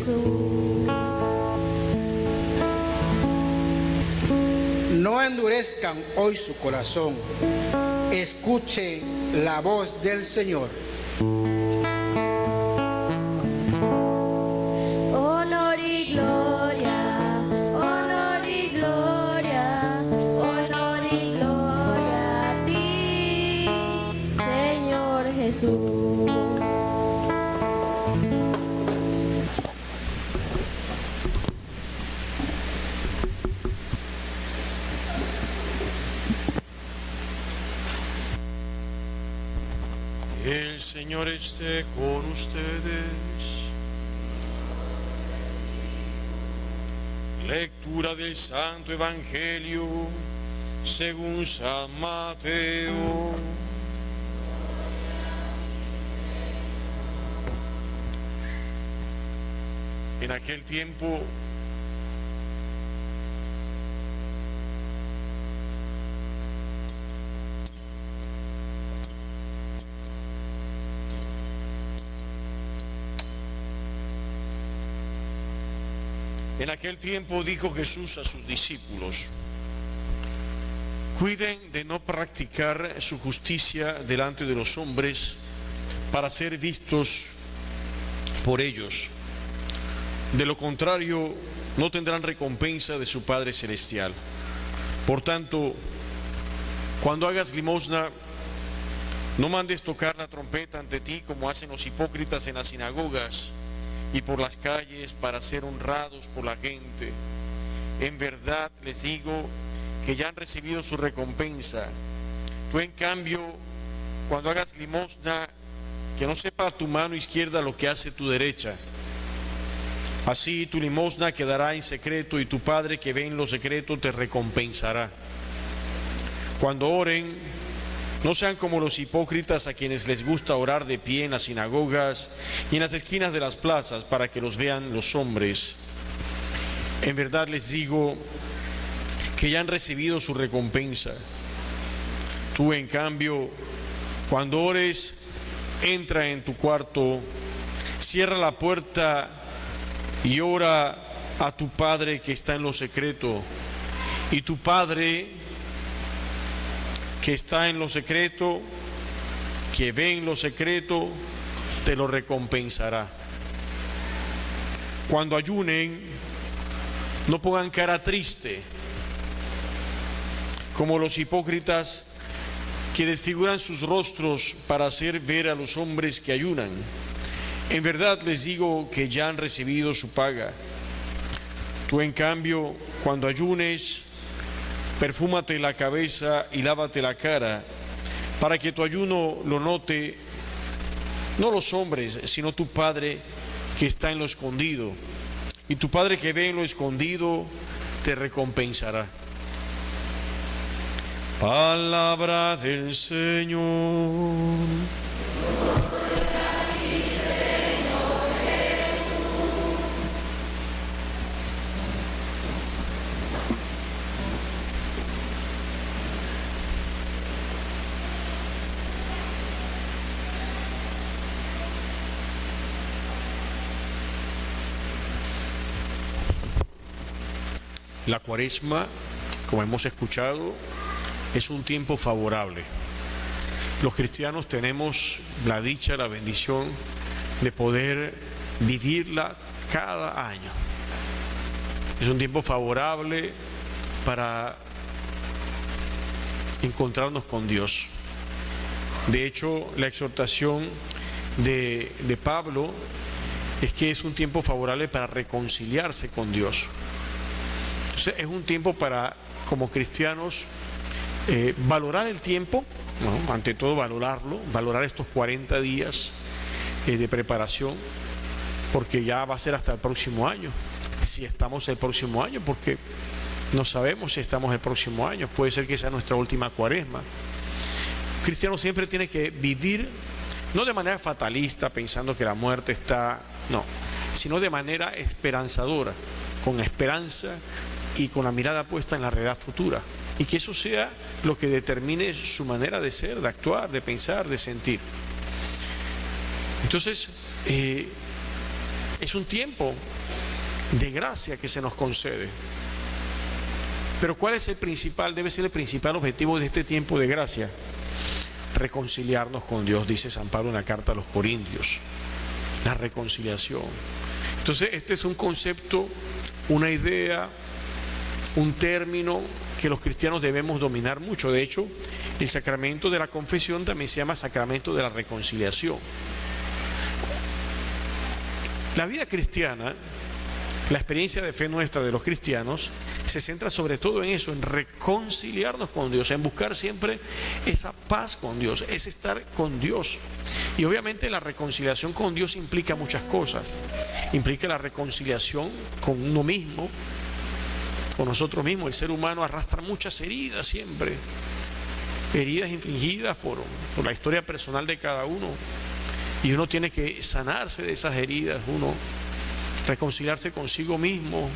Jesús. No endurezcan hoy su corazón. Escuchen la voz del Señor. Honor y gloria, honor y gloria, honor y gloria a ti, Señor Jesús. El Señor esté con ustedes. Lectura del Santo Evangelio según San Mateo. En aquel tiempo dijo Jesús a sus discípulos: cuiden de no practicar su justicia delante de los hombres para ser vistos por ellos. De lo contrario, no tendrán recompensa de su Padre Celestial. Por tanto, cuando hagas limosna, no mandes tocar la trompeta ante ti como hacen los hipócritas en las sinagogas y por las calles para ser honrados por la gente. En verdad les digo que ya han recibido su recompensa. Tú, en cambio, cuando hagas limosna, que no sepa tu mano izquierda lo que hace tu derecha. Así tu limosna quedará en secreto y tu Padre que ve en lo secreto te recompensará. Cuando oren, no sean como los hipócritas a quienes les gusta orar de pie en las sinagogas y en las esquinas de las plazas para que los vean los hombres. En verdad les digo que ya han recibido su recompensa. Tú, en cambio, cuando ores, entra en tu cuarto, cierra la puerta y ora a tu Padre que está en lo secreto. Y tu Padre que está en lo secreto, que ve en lo secreto, te lo recompensará. Cuando ayunen, no pongan cara triste, como los hipócritas que desfiguran sus rostros para hacer ver a los hombres que ayunan. En verdad les digo que ya han recibido su paga. Tú, en cambio, cuando ayunes, perfúmate la cabeza y lávate la cara, para que tu ayuno lo note no los hombres, sino tu Padre que está en lo escondido. Y tu Padre que ve en lo escondido te recompensará. Palabra del Señor. La Cuaresma, como hemos escuchado, es un tiempo favorable. Los cristianos tenemos la dicha, la bendición de poder vivirla cada año. Es un tiempo favorable para encontrarnos con Dios. De hecho, la exhortación de Pablo es que es un tiempo favorable para reconciliarse con Dios. Entonces, es un tiempo para, como cristianos, valorar el tiempo, ¿no? Ante todo valorarlo, valorar estos 40 días de preparación, porque ya va a ser hasta el próximo año, si estamos el próximo año, porque no sabemos si estamos el próximo año, puede ser que sea nuestra última Cuaresma. El cristiano siempre tiene que vivir, no de manera fatalista, pensando que la muerte está, no, sino de manera esperanzadora, con esperanza y con la mirada puesta en la realidad futura, y que eso sea lo que determine su manera de ser, de actuar, de pensar, de sentir. Entonces, Es un tiempo de gracia que se nos concede. Pero ¿cuál es debe ser el principal objetivo de este tiempo de gracia? Reconciliarnos con Dios, dice San Pablo en la carta a los Corintios. La reconciliación. Entonces, este es un concepto, una idea, un término que los cristianos debemos dominar mucho. De hecho, el sacramento de la confesión también se llama sacramento de la reconciliación. La vida cristiana, la experiencia de fe nuestra de los cristianos, se centra sobre todo en eso, en reconciliarnos con Dios, en buscar siempre esa paz con Dios, es estar con Dios. Y obviamente la reconciliación con Dios implica muchas cosas. Implica la reconciliación con uno mismo, con nosotros mismos. El ser humano arrastra muchas heridas siempre, heridas infligidas por la historia personal de cada uno. Y uno tiene que sanarse de esas heridas, uno reconciliarse consigo mismo.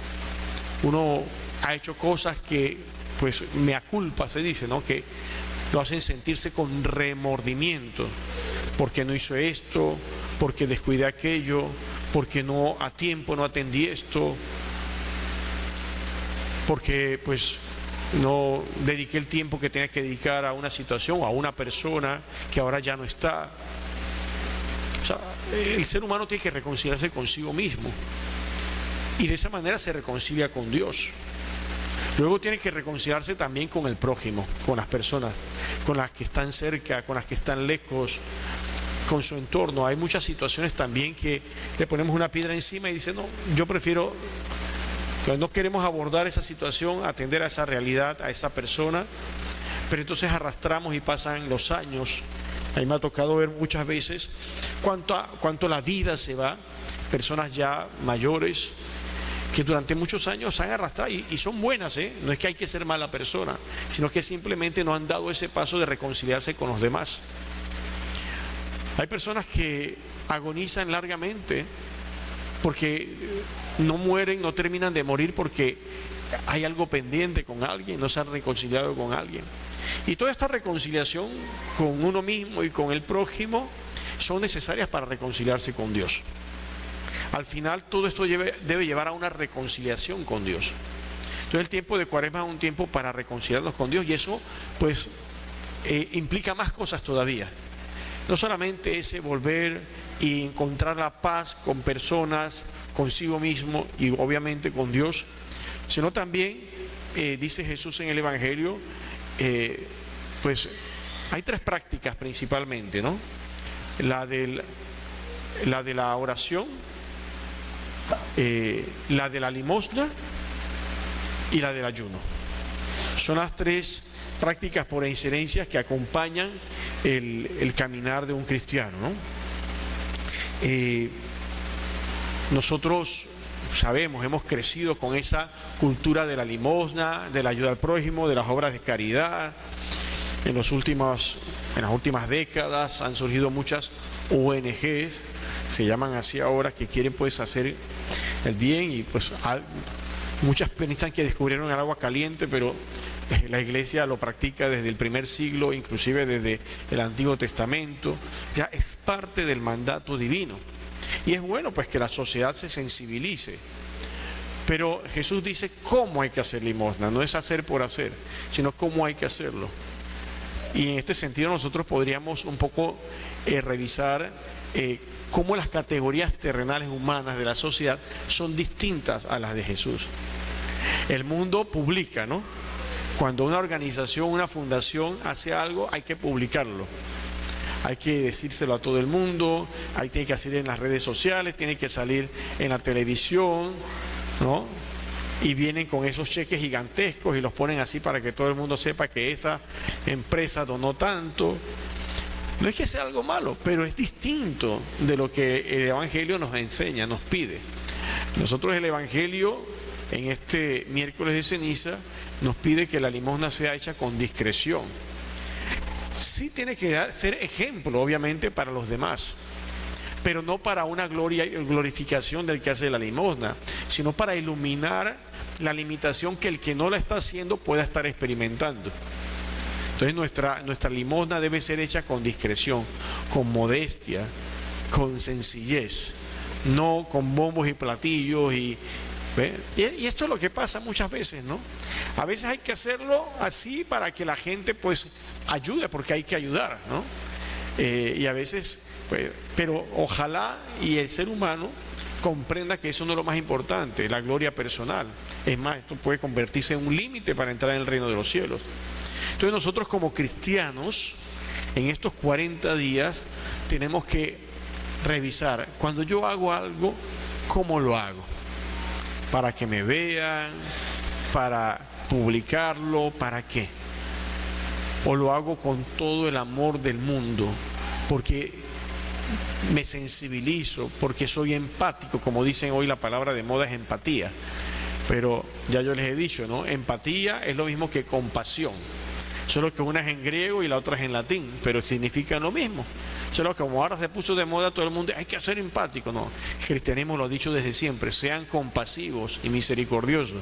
Uno ha hecho cosas que, pues, mea culpa se dice, ¿no? Que lo hacen sentirse con remordimiento, porque no hizo esto, porque descuidé aquello, porque no a tiempo no atendí esto, porque pues no dediqué el tiempo que tenía que dedicar a una situación o a una persona que ahora ya no está. O sea, el ser humano tiene que reconciliarse consigo mismo y de esa manera se reconcilia con Dios. Luego tiene que reconciliarse también con el prójimo, con las personas, con las que están cerca, con las que están lejos, con su entorno. Hay muchas situaciones también que le ponemos una piedra encima y dice, no, yo prefiero, no queremos abordar esa situación, atender a esa realidad, a esa persona, pero entonces arrastramos y pasan los años. A mí me ha tocado ver muchas veces cuánto la vida se va, personas ya mayores que durante muchos años se han arrastrado y son buenas, no es que hay que ser mala persona, sino que simplemente no han dado ese paso de reconciliarse con los demás. Hay personas que agonizan largamente porque no mueren, no terminan de morir porque hay algo pendiente con alguien, no se han reconciliado con alguien. Y toda esta reconciliación con uno mismo y con el prójimo son necesarias para reconciliarse con Dios. Al final todo esto debe llevar a una reconciliación con Dios. Entonces el tiempo de Cuaresma es un tiempo para reconciliarnos con Dios y eso pues implica más cosas todavía. No solamente ese volver y encontrar la paz con personas, consigo mismo y obviamente con Dios, sino también, dice Jesús en el Evangelio, pues hay tres prácticas principalmente, ¿no? La de la oración, la de la limosna y la del ayuno. Son las tres prácticas por excelencia que acompañan el caminar de un cristiano, ¿no? Nosotros sabemos, hemos crecido con esa cultura de la limosna, de la ayuda al prójimo, de las obras de caridad. En las últimas décadas han surgido muchas ONGs, se llaman así ahora, que quieren pues hacer el bien y pues muchas piensan que descubrieron el agua caliente, pero la Iglesia lo practica desde el primer siglo, inclusive desde el Antiguo Testamento. Ya es parte del mandato divino. Y es bueno pues que la sociedad se sensibilice. Pero Jesús dice cómo hay que hacer limosna, no es hacer por hacer, sino cómo hay que hacerlo. Y en este sentido nosotros podríamos un poco revisar cómo las categorías terrenales humanas de la sociedad son distintas a las de Jesús. El mundo publica, ¿no? Cuando una organización, una fundación hace algo, hay que publicarlo. Hay que decírselo a todo el mundo, tiene que salir en las redes sociales, tiene que salir en la televisión, ¿no? Y vienen con esos cheques gigantescos y los ponen así para que todo el mundo sepa que esa empresa donó tanto. No es que sea algo malo, pero es distinto de lo que el Evangelio nos enseña, nos pide. Nosotros el Evangelio, en este miércoles de ceniza, nos pide que la limosna sea hecha con discreción. Sí tiene que ser ejemplo, obviamente, para los demás, pero no para una glorificación del que hace la limosna, sino para iluminar la limitación que el que no la está haciendo pueda estar experimentando. Entonces nuestra limosna debe ser hecha con discreción, con modestia, con sencillez, no con bombos y platillos ¿ve? Y esto es lo que pasa muchas veces, ¿no? A veces hay que hacerlo así para que la gente pues ayude, porque hay que ayudar, ¿no? Y a veces, pues, pero ojalá y el ser humano comprenda que eso no es lo más importante, la gloria personal. Es más, esto puede convertirse en un límite para entrar en el reino de los cielos. Entonces nosotros como cristianos, en estos 40 días, tenemos que revisar, cuando yo hago algo, ¿cómo lo hago? ¿Para que me vean? ¿Para publicarlo? ¿Para qué? ¿O lo hago con todo el amor del mundo? Porque me sensibilizo, porque soy empático, como dicen hoy, la palabra de moda es empatía. Pero ya yo les he dicho, ¿no? Empatía es lo mismo que compasión. Solo que una es en griego y la otra es en latín, pero significan lo mismo. Solo que como ahora se puso de moda todo el mundo, hay que ser empático. No, el cristianismo lo ha dicho desde siempre, sean compasivos y misericordiosos.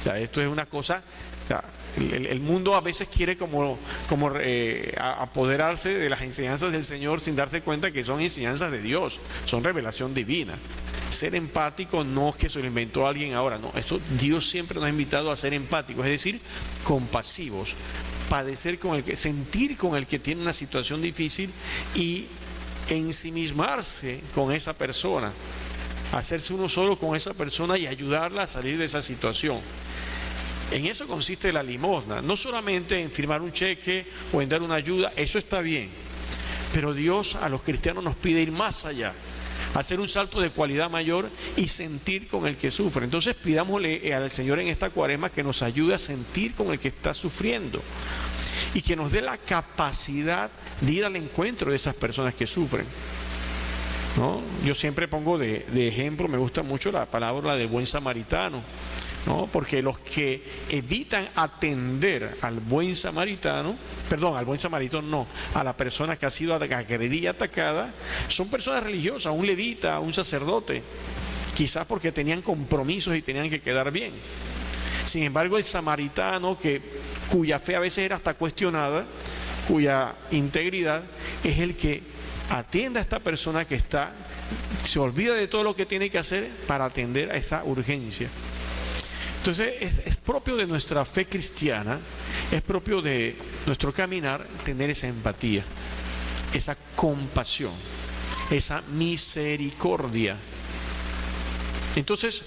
O sea, esto es una cosa, o sea, el mundo a veces quiere como apoderarse de las enseñanzas del Señor sin darse cuenta que son enseñanzas de Dios, son revelación divina. Ser empático no es que se lo inventó alguien ahora, no, eso Dios siempre nos ha invitado a ser empáticos, es decir, compasivos, padecer con el que, sentir con el que tiene una situación difícil y ensimismarse con esa persona, hacerse uno solo con esa persona y ayudarla a salir de esa situación. En eso consiste la limosna, no solamente en firmar un cheque o en dar una ayuda, eso está bien, pero Dios a los cristianos nos pide ir más allá, hacer un salto de cualidad mayor y sentir con el que sufre. Entonces pidámosle al Señor en esta cuaresma que nos ayude a sentir con el que está sufriendo y que nos dé la capacidad de ir al encuentro de esas personas que sufren, ¿no? Yo siempre pongo de ejemplo, me gusta mucho la palabra del buen samaritano, ¿no? Porque los que evitan atender al buen samaritano, a la persona que ha sido agredida y atacada, son personas religiosas, un levita, un sacerdote, quizás porque tenían compromisos y tenían que quedar bien. Sin embargo, el samaritano, cuya fe a veces era hasta cuestionada, cuya integridad, es el que atiende a esta persona que se olvida de todo lo que tiene que hacer para atender a esa urgencia. Entonces es propio de nuestra fe cristiana, es propio de nuestro caminar tener esa empatía, esa compasión, esa misericordia. Entonces,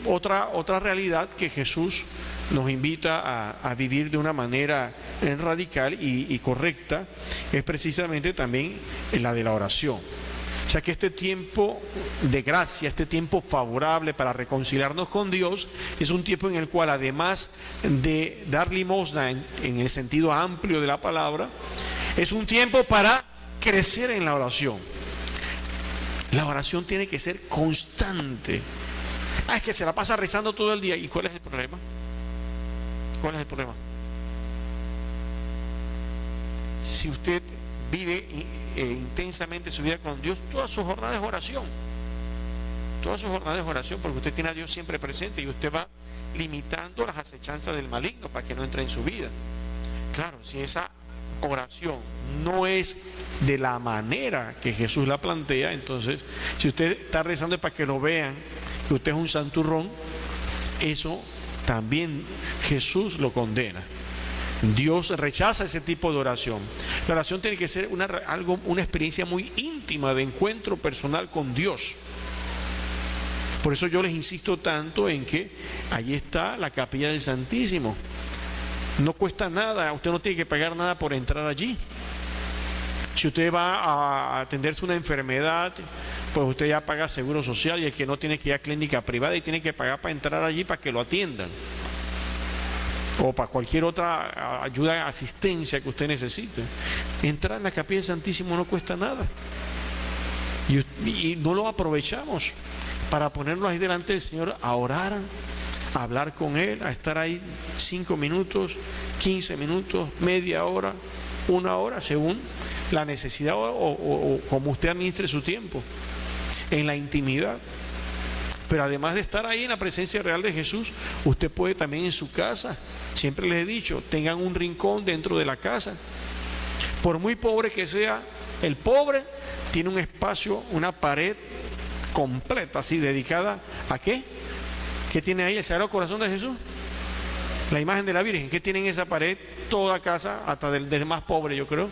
otra realidad que Jesús nos invita a vivir de una manera radical y correcta es precisamente también la de la oración. O sea que este tiempo de gracia, este tiempo favorable para reconciliarnos con Dios, es un tiempo en el cual, además de dar limosna en el sentido amplio de la palabra, es un tiempo para crecer en la oración. La oración tiene que ser constante. Es que se la pasa rezando todo el día. ¿Y cuál es el problema? ¿Cuál es el problema? Si usted vive intensamente su vida con Dios, todas sus jornadas de oración, porque usted tiene a Dios siempre presente y usted va limitando las acechanzas del maligno para que no entre en su vida. Claro, si esa oración no es de la manera que Jesús la plantea, entonces si usted está rezando para que lo vean que usted es un santurrón, eso también Jesús lo condena. Dios rechaza ese tipo de oración. La oración tiene que ser una experiencia muy íntima de encuentro personal con Dios. Por eso yo les insisto tanto en que allí está la capilla del Santísimo. No cuesta nada, usted no tiene que pagar nada por entrar allí. Si usted va a atenderse una enfermedad, pues usted ya paga seguro social, y el que no tiene que ir a clínica privada y tiene que pagar para entrar allí para que lo atiendan, o para cualquier otra ayuda, asistencia que usted necesite. Entrar en la capilla del Santísimo no cuesta nada y no lo aprovechamos para ponernos ahí delante del Señor a orar, a hablar con Él, a estar ahí 5 minutos, 15 minutos, media hora, 1 hora, según la necesidad o como usted administre su tiempo en la intimidad. Pero además de estar ahí en la presencia real de Jesús, usted puede también en su casa. Siempre les he dicho, tengan un rincón dentro de la casa. Por muy pobre que sea, el pobre tiene un espacio, una pared completa, así, dedicada ¿a qué? ¿Qué tiene ahí? El Sagrado Corazón de Jesús. La imagen de la Virgen. ¿Qué tiene en esa pared? Toda casa, hasta del más pobre, yo creo.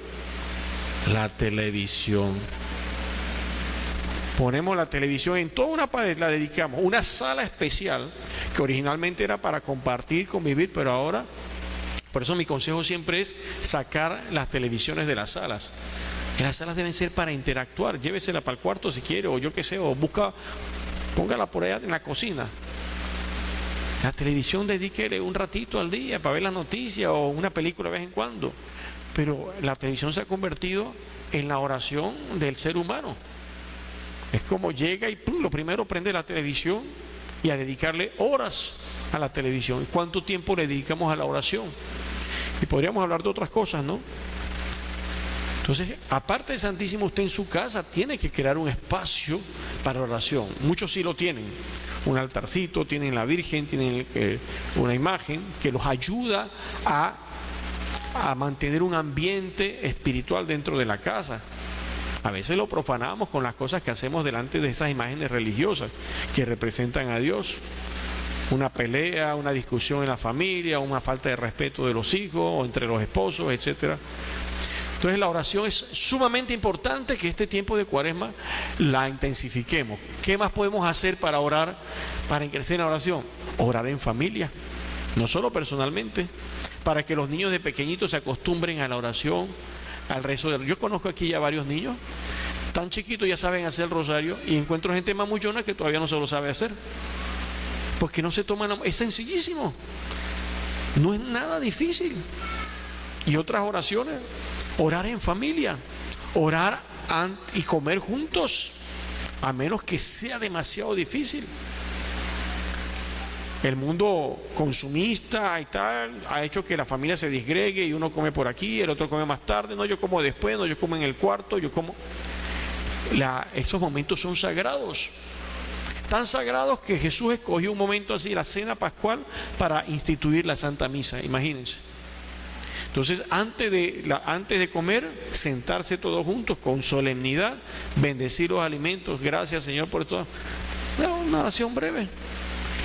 La televisión. Ponemos la televisión en toda una pared, la dedicamos. Una sala especial que originalmente era para compartir, convivir, pero ahora, por eso mi consejo siempre es sacar las televisiones de las salas. Que las salas deben ser para interactuar. Llévesela para el cuarto si quiere, o yo qué sé, o póngala por allá en la cocina. La televisión dedíquele un ratito al día para ver las noticias o una película de vez en cuando. Pero la televisión se ha convertido en la oración del ser humano. Es como llega y ¡pum!, lo primero prende la televisión y a dedicarle horas a la televisión. ¿Cuánto tiempo le dedicamos a la oración? Y podríamos hablar de otras cosas, ¿no? Entonces, aparte de Santísimo, usted en su casa tiene que crear un espacio para oración. Muchos sí lo tienen. Un altarcito, tienen la Virgen, tienen una imagen que los ayuda a mantener un ambiente espiritual dentro de la casa. A veces lo profanamos con las cosas que hacemos delante de esas imágenes religiosas que representan a Dios. Una pelea, una discusión en la familia, una falta de respeto de los hijos o entre los esposos, etcétera. Entonces la oración es sumamente importante, que este tiempo de Cuaresma la intensifiquemos. ¿Qué más podemos hacer para orar, para crecer en la oración? Orar en familia, no solo personalmente, para que los niños de pequeñitos se acostumbren a la oración, al rezo. Yo conozco aquí ya varios niños, tan chiquitos ya saben hacer el rosario, y encuentro gente mamullona que todavía no se lo sabe hacer, porque no se toman, es sencillísimo, no es nada difícil. Y otras oraciones, orar en familia, orar y comer juntos, a menos que sea demasiado difícil. El mundo consumista y tal ha hecho que la familia se disgregue y uno come por aquí, el otro come más tarde, no, yo como después, no, yo como en el cuarto, yo como... Esos momentos son sagrados, tan sagrados que Jesús escogió un momento así, la cena pascual, para instituir la Santa Misa, imagínense. Entonces, antes de comer, sentarse todos juntos con solemnidad, bendecir los alimentos. Gracias, Señor, por esto. Una oración breve.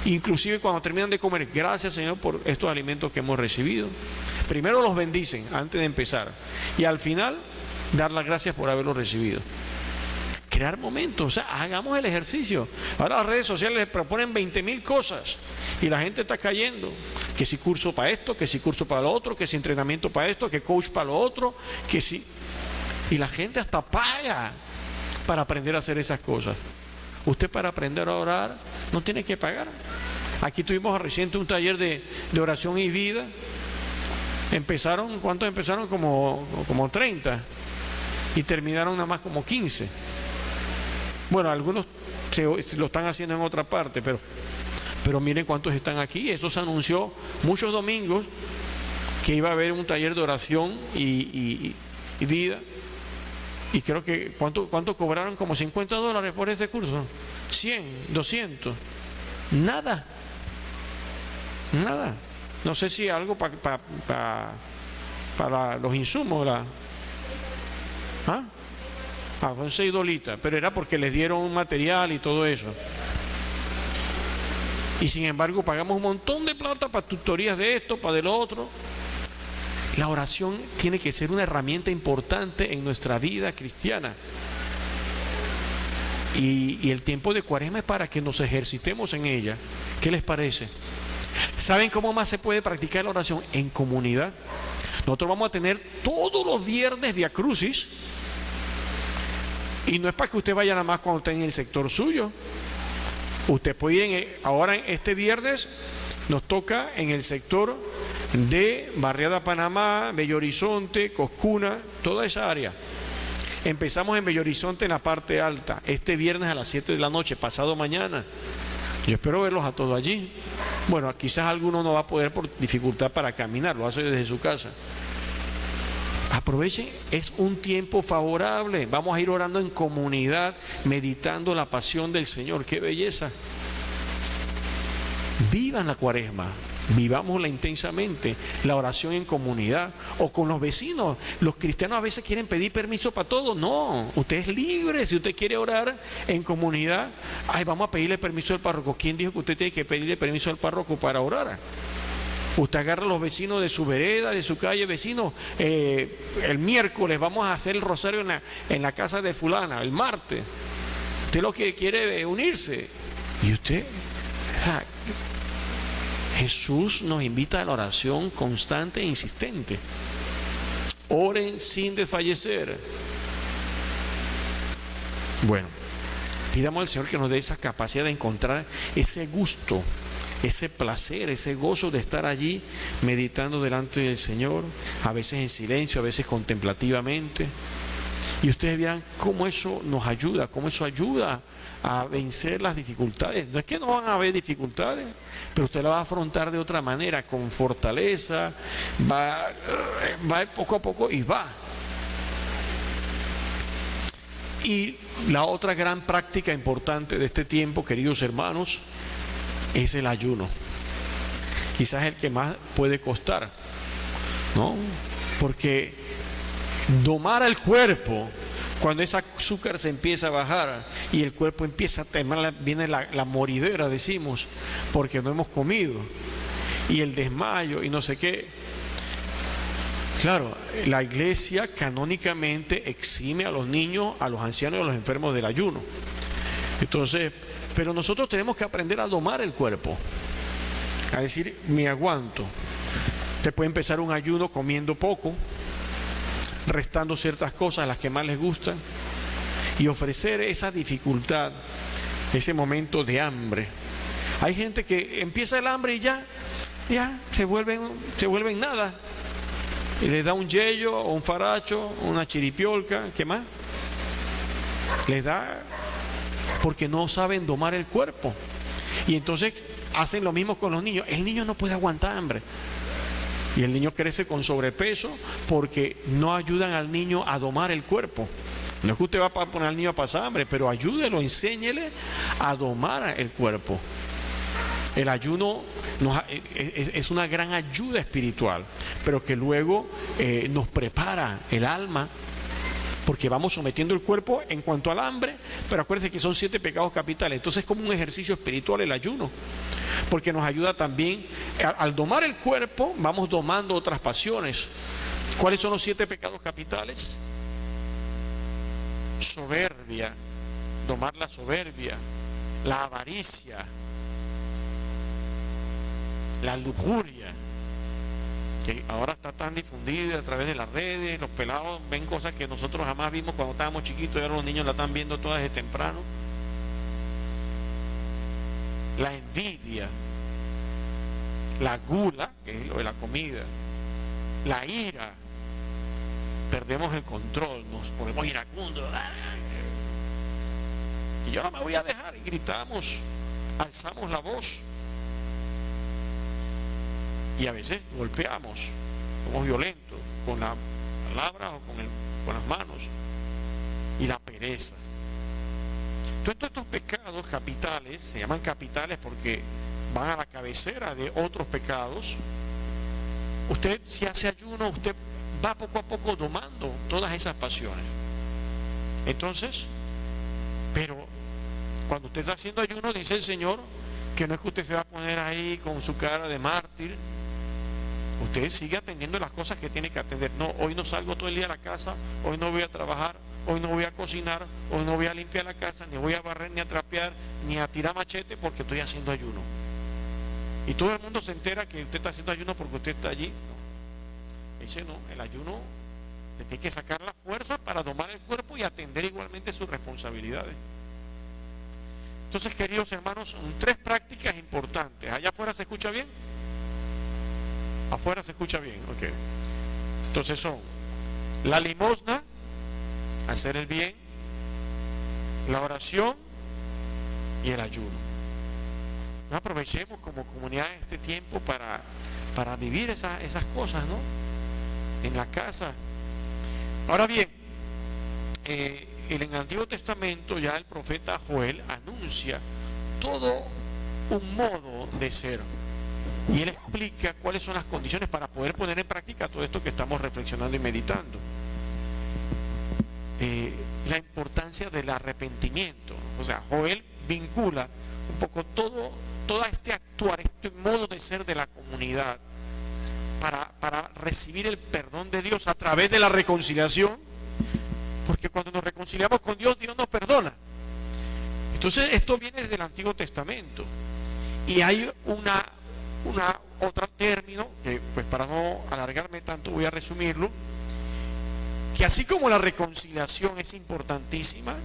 Inclusive cuando terminan de comer, gracias, Señor, por estos alimentos que hemos recibido. Primero los bendicen antes de empezar, y al final dar las gracias por haberlos recibido. Crear momentos, o sea, hagamos el ejercicio. Ahora las redes sociales les proponen 20.000 cosas y la gente está cayendo. Que si curso para esto, que si curso para lo otro, que si entrenamiento para esto, que coach para lo otro, que si... Y la gente hasta paga para aprender a hacer esas cosas. Usted, para aprender a orar, no tiene que pagar. Aquí tuvimos reciente un taller de oración y vida. ¿Cuántos empezaron? Como 30 y terminaron nada más como 15. Bueno, algunos lo están haciendo en otra parte, pero miren cuántos están aquí. Eso se anunció muchos domingos, que iba a haber un taller de oración y vida. Y creo que ¿cuánto cobraron? Como $50 por este curso. 100, 200. Nada. No sé si algo para los insumos. Son $6, pero era porque les dieron un material y todo eso. Y sin embargo pagamos un montón de plata para tutorías de esto, para de lo otro. La oración tiene que ser una herramienta importante en nuestra vida cristiana. Y el tiempo de Cuaresma es para que nos ejercitemos en ella. ¿Qué les parece? ¿Saben cómo más se puede practicar la oración? En comunidad. Nosotros vamos a tener todos los viernes Via Crucis. Y no es para que usted vaya nada más cuando esté en el sector suyo. Usted puede ir ahora, este viernes nos toca en el sector de Barriada Panamá, Bello Horizonte, Coscuna, toda esa área. Empezamos en Bello Horizonte, en la parte alta, este viernes a las 7 de la noche, pasado mañana. Yo espero verlos a todos allí. Bueno, quizás alguno no va a poder por dificultad para caminar, lo hace desde su casa. Aprovechen, es un tiempo favorable. Vamos a ir orando en comunidad, meditando la pasión del Señor. ¡Qué belleza! Vivan la Cuaresma. Vivámosla intensamente, la oración en comunidad o con los vecinos. Los cristianos a veces quieren pedir permiso para todo. No, usted es libre. Si usted quiere orar en comunidad, ay, vamos a pedirle permiso al párroco. ¿Quién dijo que usted tiene que pedirle permiso al párroco para orar? Usted agarra a los vecinos de su vereda, de su calle, vecinos, el miércoles vamos a hacer el rosario en la casa de fulana, el martes. Usted lo que quiere unirse. Y usted, o sea, Jesús nos invita a la oración constante e insistente. Oren sin desfallecer. Bueno, pidamos al Señor que nos dé esa capacidad de encontrar ese gusto, ese placer, ese gozo de estar allí meditando delante del Señor, a veces en silencio, a veces contemplativamente. Y ustedes verán cómo eso nos ayuda, cómo eso ayuda a vencer las dificultades. No es que no van a haber dificultades, pero usted la va a afrontar de otra manera, con fortaleza, va poco a poco y va. Y la otra gran práctica importante de este tiempo, queridos hermanos, es el ayuno. Quizás el que más puede costar, ¿no? Porque domar al cuerpo, cuando ese azúcar se empieza a bajar y el cuerpo empieza a temblar, viene la moridera, decimos, porque no hemos comido, y el desmayo y no sé qué. Claro, la iglesia canónicamente exime a los niños, a los ancianos y a los enfermos del ayuno. Entonces, pero nosotros tenemos que aprender a domar el cuerpo, a decir, me aguanto. Usted puede empezar un ayuno comiendo poco, restando ciertas cosas, las que más les gustan, y ofrecer esa dificultad, ese momento de hambre. Hay gente que empieza el hambre y ya se vuelven nada, y les da un yello o un faracho, una chiripiolca, ¿qué más? Les da porque no saben domar el cuerpo, y entonces hacen lo mismo con los niños. El niño no puede aguantar hambre. Y el niño crece con sobrepeso porque no ayudan al niño a domar el cuerpo. No es que usted va a poner al niño a pasar hambre, pero ayúdelo, enséñele a domar el cuerpo. El ayuno es una gran ayuda espiritual, pero que luego nos prepara el alma, porque vamos sometiendo el cuerpo en cuanto al hambre. Pero acuérdense que son 7 pecados capitales. Entonces es como un ejercicio espiritual el ayuno, porque nos ayuda también, al domar el cuerpo, vamos domando otras pasiones. ¿Cuáles son los 7 pecados capitales? Soberbia, domar la soberbia, la avaricia, la lujuria, que ahora está tan difundida a través de las redes. Los pelados ven cosas que nosotros jamás vimos cuando estábamos chiquitos, y ahora los niños la están viendo todas desde temprano. La envidia, la gula, que es lo de la comida, la ira, perdemos el control, nos ponemos iracundos, y yo no me voy a dejar, y gritamos, alzamos la voz, y a veces golpeamos, somos violentos con las palabras o con las manos. Y la pereza. Todos estos pecados capitales se llaman capitales porque van a la cabecera de otros pecados. Usted, si hace ayuno, usted va poco a poco domando todas esas pasiones. Entonces, pero cuando usted está haciendo ayuno, dice el Señor que no es que usted se va a poner ahí con su cara de mártir. Usted sigue atendiendo las cosas que tiene que atender. No, hoy no salgo todo el día a la casa, hoy no voy a trabajar, hoy no voy a cocinar, hoy no voy a limpiar la casa, ni voy a barrer, ni a trapear, ni a tirar machete, porque estoy haciendo ayuno. Y todo el mundo se entera que usted está haciendo ayuno porque usted está allí. No. Ese no, el ayuno te tiene que sacar la fuerza para domar el cuerpo y atender igualmente sus responsabilidades. Entonces, queridos hermanos, son 3 prácticas importantes. ¿Allá afuera se escucha bien? Afuera se escucha bien, ok. Entonces son la limosna, hacer el bien, la oración y el ayuno. No aprovechemos como comunidad este tiempo para vivir esas cosas, ¿no? En la casa. Ahora bien, en el Antiguo Testamento ya el profeta Joel anuncia todo un modo de ser, Y él explica cuáles son las condiciones para poder poner en práctica todo esto que estamos reflexionando y meditando. La importancia del arrepentimiento. O sea, Joel vincula un poco todo este actuar, este modo de ser de la comunidad para recibir el perdón de Dios a través de la reconciliación, porque cuando nos reconciliamos con Dios, Dios nos perdona. Entonces esto viene desde el Antiguo Testamento y hay otro término que, pues, para no alargarme tanto, voy a resumirlo, que así como la reconciliación es importantísima,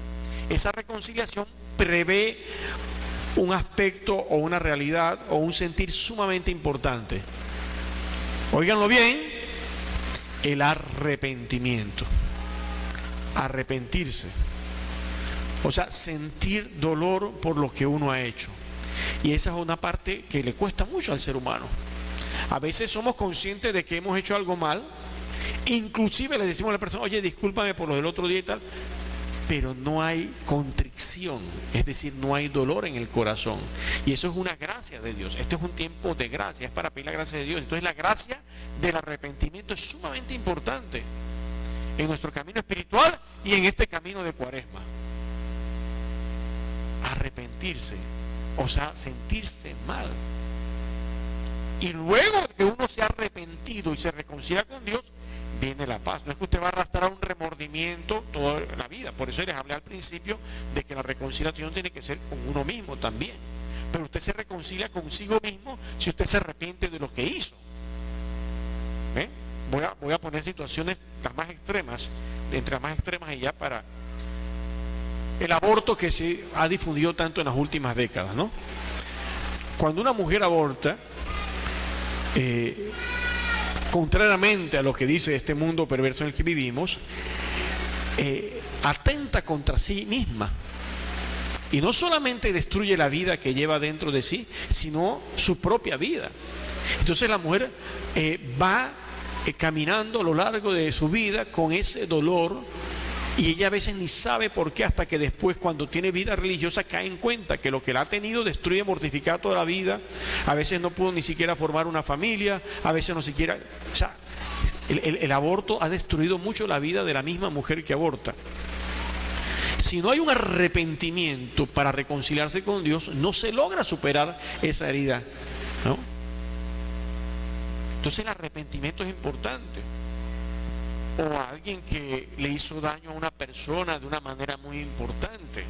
esa reconciliación prevé un aspecto o una realidad o un sentir sumamente importante. Óiganlo bien, el arrepentimiento. Arrepentirse. O sea, sentir dolor por lo que uno ha hecho. Y esa es una parte que le cuesta mucho al ser humano. A veces somos conscientes de que hemos hecho algo mal, inclusive le decimos a la persona, oye, discúlpame por lo del otro día y tal, pero no hay contrición, es decir, no hay dolor en el corazón. Y eso es una gracia de Dios. Este es un tiempo de gracia, es para pedir la gracia de Dios. Entonces la gracia del arrepentimiento es sumamente importante en nuestro camino espiritual y en este camino de Cuaresma. Arrepentirse, o sea, sentirse mal. Y luego de que uno se ha arrepentido y se reconcilia con Dios, viene la paz. No es que usted va a arrastrar un remordimiento toda la vida. Por eso les hablé al principio de que la reconciliación tiene que ser con uno mismo también. Pero usted se reconcilia consigo mismo si usted se arrepiente de lo que hizo. ¿Eh? Voy a poner situaciones las más extremas, entre las más extremas y ya para el aborto que se ha difundido tanto en las últimas décadas, ¿no? Cuando una mujer aborta, contrariamente a lo que dice este mundo perverso en el que vivimos, atenta contra sí misma. Y no solamente destruye la vida que lleva dentro de sí, sino su propia vida. Entonces la mujer va caminando a lo largo de su vida con ese dolor, y ella a veces ni sabe por qué, hasta que después, cuando tiene vida religiosa, cae en cuenta que lo que la ha tenido destruye, mortifica toda la vida. A veces no pudo ni siquiera formar una familia, a veces no siquiera... O sea, el aborto ha destruido mucho la vida de la misma mujer que aborta. Si no hay un arrepentimiento para reconciliarse con Dios, no se logra superar esa herida, ¿no? Entonces el arrepentimiento es importante. O a alguien que le hizo daño a una persona de una manera muy importante,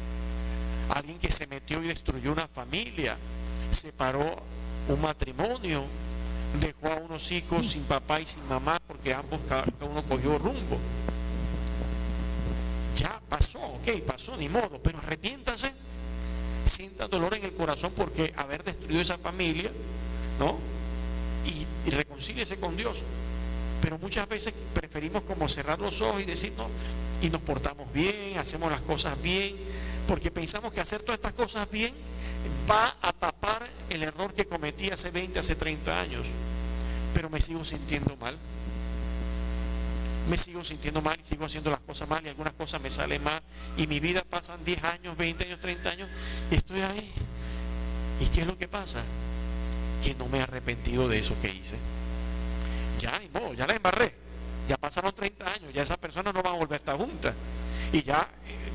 alguien que se metió y destruyó una familia, separó un matrimonio, dejó a unos hijos sin papá y sin mamá porque ambos, cada uno cogió rumbo. Ya pasó, ok, pasó, ni modo, pero arrepiéntase, sienta dolor en el corazón porque haber destruido esa familia, ¿no? Y reconcíliese con Dios. Pero muchas veces preferimos como cerrar los ojos y decir no, y nos portamos bien, hacemos las cosas bien, porque pensamos que hacer todas estas cosas bien va a tapar el error que cometí hace 20, hace 30 años. Pero me sigo sintiendo mal. Me sigo sintiendo mal y sigo haciendo las cosas mal y algunas cosas me salen mal y mi vida pasan 10 años, 20 años, 30 años y estoy ahí. ¿Y qué es lo que pasa? Que no me he arrepentido de eso que hice. Ya, ni modo, ya la embarré. Ya pasaron 30 años, ya esa persona no va a volver a estar junta. Y ya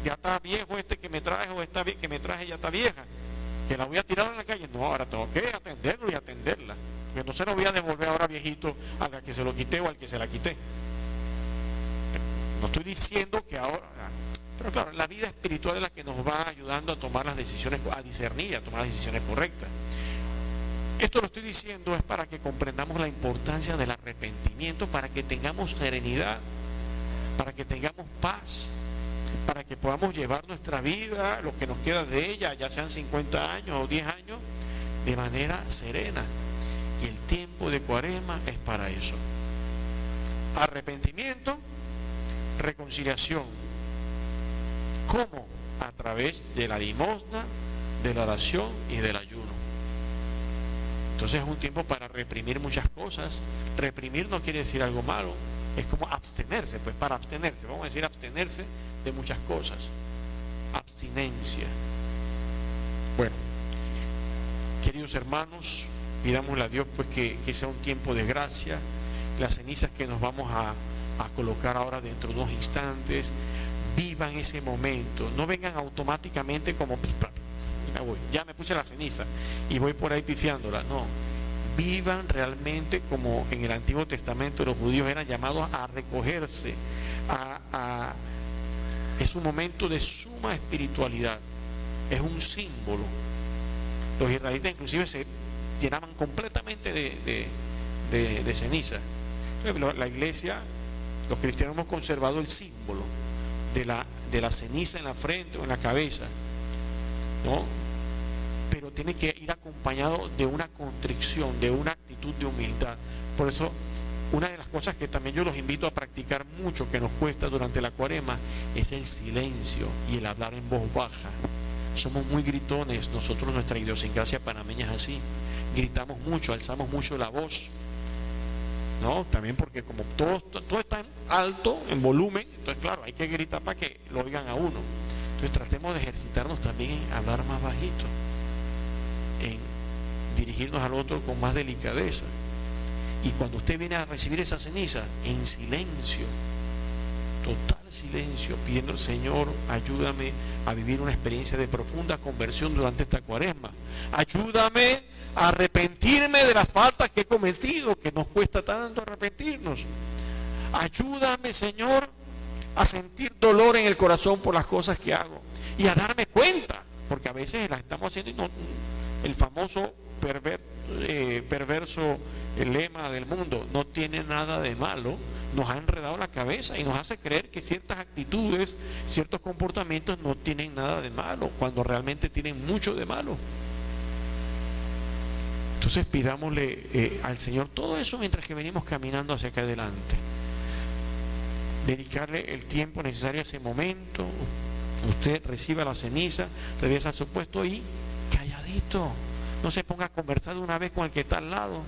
está viejo este que me traje, o esta que me traje ya está vieja. Que la voy a tirar en la calle. No, ahora tengo que atenderlo y atenderla. Porque no se lo voy a devolver ahora viejito al que se lo quité o al que se la quité. No estoy diciendo que ahora... Pero claro, la vida espiritual es la que nos va ayudando a tomar las decisiones, a discernir, a tomar las decisiones correctas. Esto lo estoy diciendo es para que comprendamos la importancia del arrepentimiento, para que tengamos serenidad, para que tengamos paz, para que podamos llevar nuestra vida, lo que nos queda de ella, ya sean 50 años o 10 años, de manera serena. Y el tiempo de Cuaresma es para eso. Arrepentimiento, reconciliación. ¿Cómo? A través de la limosna, de la oración y del ayuno. Entonces es un tiempo para reprimir muchas cosas. Reprimir no quiere decir algo malo, es como abstenerse, pues para abstenerse, vamos a decir abstenerse de muchas cosas. Abstinencia. Bueno, queridos hermanos, pidámosle a Dios pues que sea un tiempo de gracia. Las cenizas que nos vamos a colocar ahora dentro de unos instantes, vivan ese momento, no vengan automáticamente como me voy, ya me puse la ceniza y voy por ahí pifiándola. No, vivan realmente como en el Antiguo Testamento los judíos eran llamados a recogerse, es un momento de suma espiritualidad, es un símbolo. Los israelitas inclusive se llenaban completamente de ceniza. La iglesia, los cristianos hemos conservado el símbolo de la ceniza en la frente o en la cabeza, ¿no? Pero tiene que ir acompañado de una contrición, de una actitud de humildad. Por eso, una de las cosas que también yo los invito a practicar mucho, que nos cuesta durante la Cuaresma, es el silencio y el hablar en voz baja. Somos muy gritones, nosotros, nuestra idiosincrasia panameña es así, gritamos mucho, alzamos mucho la voz, ¿no? También porque como todo está en alto, en volumen, entonces claro, hay que gritar para que lo oigan a uno. Entonces tratemos de ejercitarnos también en hablar más bajito, en dirigirnos al otro con más delicadeza. Y cuando usted viene a recibir esa ceniza, en silencio, total silencio, pidiendo al Señor, ayúdame a vivir una experiencia de profunda conversión durante esta Cuaresma. Ayúdame a arrepentirme de las faltas que he cometido, que nos cuesta tanto arrepentirnos. Ayúdame, Señor, a sentir dolor en el corazón por las cosas que hago y a darme cuenta, porque a veces las estamos haciendo y no, el famoso perverso lema del mundo, no tiene nada de malo, nos ha enredado la cabeza y nos hace creer que ciertas actitudes, ciertos comportamientos no tienen nada de malo, cuando realmente tienen mucho de malo. Entonces pidámosle al Señor todo eso mientras que venimos caminando hacia acá adelante. Dedicarle el tiempo necesario a ese momento. Usted reciba la ceniza, regresa a su puesto y calladito. No se ponga a conversar de una vez con el que está al lado.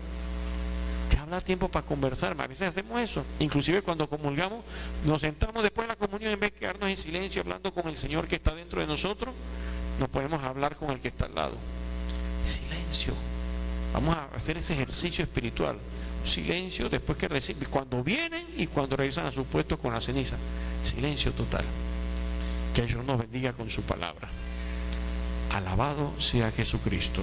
Te habla tiempo para conversar. A veces hacemos eso. Inclusive cuando comulgamos, nos sentamos después de la comunión, en vez de quedarnos en silencio hablando con el Señor que está dentro de nosotros, nos podemos hablar con el que está al lado. Silencio. Vamos a hacer ese ejercicio espiritual. Silencio después que reciben, cuando vienen y cuando regresan a sus puestos con la ceniza. Silencio total. Que Dios nos bendiga con su palabra. Alabado sea Jesucristo.